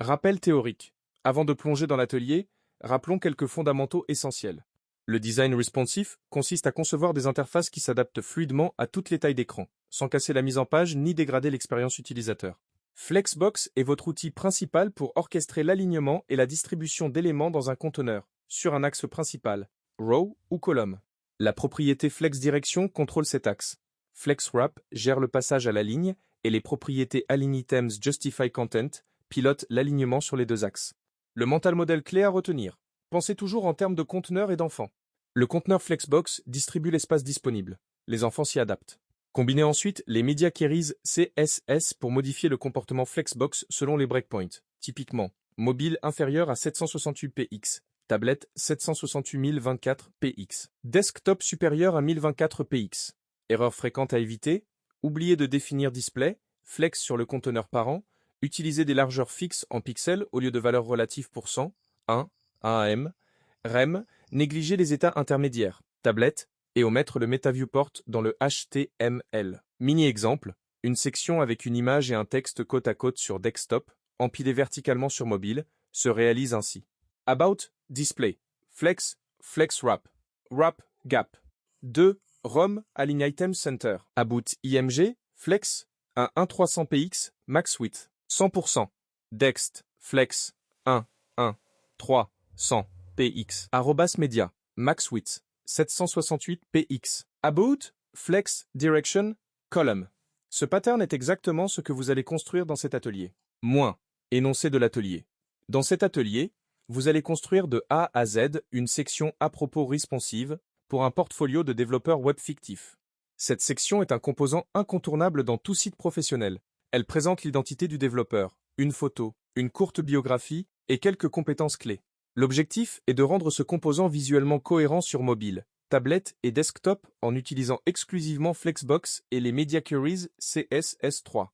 Rappel théorique. Avant de plonger dans l'atelier, rappelons quelques fondamentaux essentiels. Le design responsive consiste à concevoir des interfaces qui s'adaptent fluidement à toutes les tailles d'écran, sans casser la mise en page ni dégrader l'expérience utilisateur. Flexbox est votre outil principal pour orchestrer l'alignement et la distribution d'éléments dans un conteneur, sur un axe principal, row ou column. La propriété FlexDirection contrôle cet axe. FlexWrap gère le passage à la ligne et les propriétés AlignItems Justify Content pilotent l'alignement sur les deux axes. Le mental model clé à retenir. Pensez toujours en termes de conteneur et d'enfants. Le conteneur Flexbox distribue l'espace disponible. Les enfants s'y adaptent. Combinez ensuite les Media Queries CSS pour modifier le comportement Flexbox selon les breakpoints. Typiquement, mobile inférieur à 768px, tablette 768024px, desktop supérieur à 1024px. Erreur fréquente à éviter, oubliez de définir display, flex sur le conteneur parent, utilisez des largeurs fixes en pixels au lieu de valeurs relatives pour 100, 1, 1am, rem, négligez les états intermédiaires, tablette, et omettre le MetaViewport dans le HTML. Mini-exemple, une section avec une image et un texte côte à côte sur desktop, empilé verticalement sur mobile, se réalise ainsi. About, display, flex, FlexWrap, wrap, gap. 2. ROM, align item center. About IMG, flex, un 1300px, max width. 100%. Dext, flex, 1, 1, 3, 100, px. Arrobas media, max width, 768px. About, flex, direction, column. Ce pattern est exactement ce que vous allez construire dans cet atelier. Moins, énoncé de l'atelier. Dans cet atelier, vous allez construire de A à Z une section à propos responsive pour un portfolio de développeurs web fictifs. Cette section est un composant incontournable dans tout site professionnel. Elle présente l'identité du développeur, une photo, une courte biographie et quelques compétences clés. L'objectif est de rendre ce composant visuellement cohérent sur mobile, tablette et desktop en utilisant exclusivement Flexbox et les Media Queries CSS3.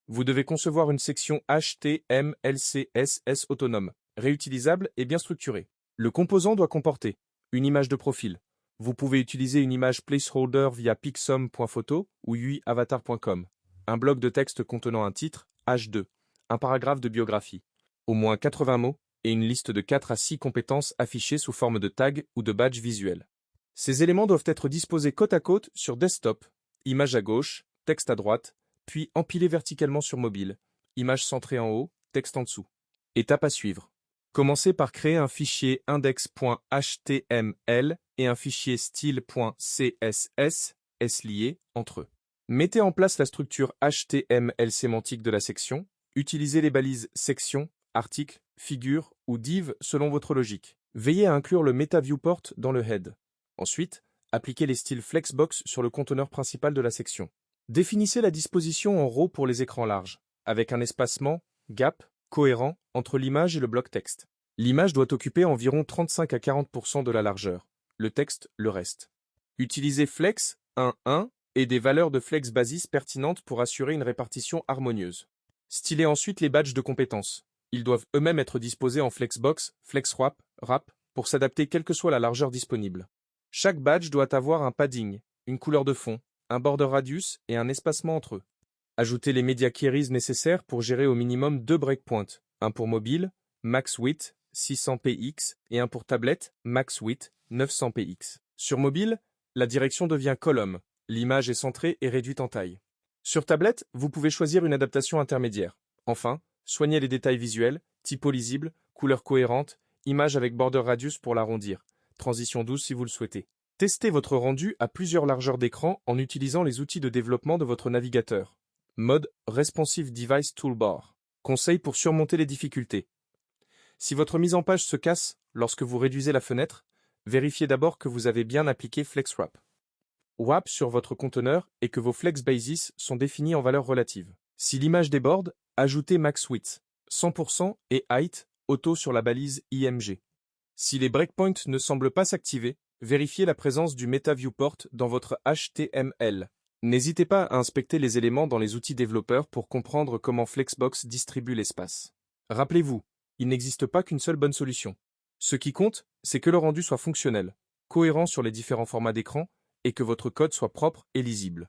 Vous devez concevoir une section HTML/CSS autonome, réutilisable et bien structurée. Le composant doit comporter une image de profil. Vous pouvez utiliser une image placeholder via pixom.photo ou uiavatar.com. Un bloc de texte contenant un titre, H2, un paragraphe de biographie, au moins 80 mots et une liste de 4 à 6 compétences affichées sous forme de tag ou de badge visuel. Ces éléments doivent être disposés côte à côte sur desktop, image à gauche, texte à droite, puis empilés verticalement sur mobile, image centrée en haut, texte en dessous. Étape à suivre. Commencez par créer un fichier index.html et un fichier style.css, liés entre eux. Mettez en place la structure HTML sémantique de la section. Utilisez les balises section, article, figure ou div selon votre logique. Veillez à inclure le MetaViewport dans le head. Ensuite, appliquez les styles Flexbox sur le conteneur principal de la section. Définissez la disposition en row pour les écrans larges, avec un espacement, gap, cohérent entre l'image et le bloc texte. L'image doit occuper environ 35 à 40% de la largeur, le texte le reste. Utilisez Flex 1.1 et des valeurs de Flex Basis pertinentes pour assurer une répartition harmonieuse. Stylez ensuite les badges de compétences. Ils doivent eux-mêmes être disposés en Flexbox, FlexWrap, Wrap, pour s'adapter quelle que soit la largeur disponible. Chaque badge doit avoir un padding, une couleur de fond, un border radius et un espacement entre eux. Ajoutez les Media Queries nécessaires pour gérer au minimum 2 breakpoints, un pour mobile, max width, 600px, et un pour tablette, max width, 900px. Sur mobile, la direction devient column, l'image est centrée et réduite en taille. Sur tablette, vous pouvez choisir une adaptation intermédiaire. Enfin, soignez les détails visuels, typo lisible, couleur cohérente, image avec border radius pour l'arrondir, transition douce si vous le souhaitez. Testez votre rendu à plusieurs largeurs d'écran en utilisant les outils de développement de votre navigateur. Mode Responsive Device Toolbar. Conseil pour surmonter les difficultés. Si votre mise en page se casse lorsque vous réduisez la fenêtre, vérifiez d'abord que vous avez bien appliqué FlexWrap. Wrap sur votre conteneur et que vos Flex Basis sont définis en valeur relative. Si l'image déborde, ajoutez Max Width, 100% et Height, auto sur la balise IMG. Si les breakpoints ne semblent pas s'activer, vérifiez la présence du MetaViewport dans votre HTML. N'hésitez pas à inspecter les éléments dans les outils développeurs pour comprendre comment Flexbox distribue l'espace. Rappelez-vous, il n'existe pas qu'une seule bonne solution. Ce qui compte, c'est que le rendu soit fonctionnel, cohérent sur les différents formats d'écran et que votre code soit propre et lisible.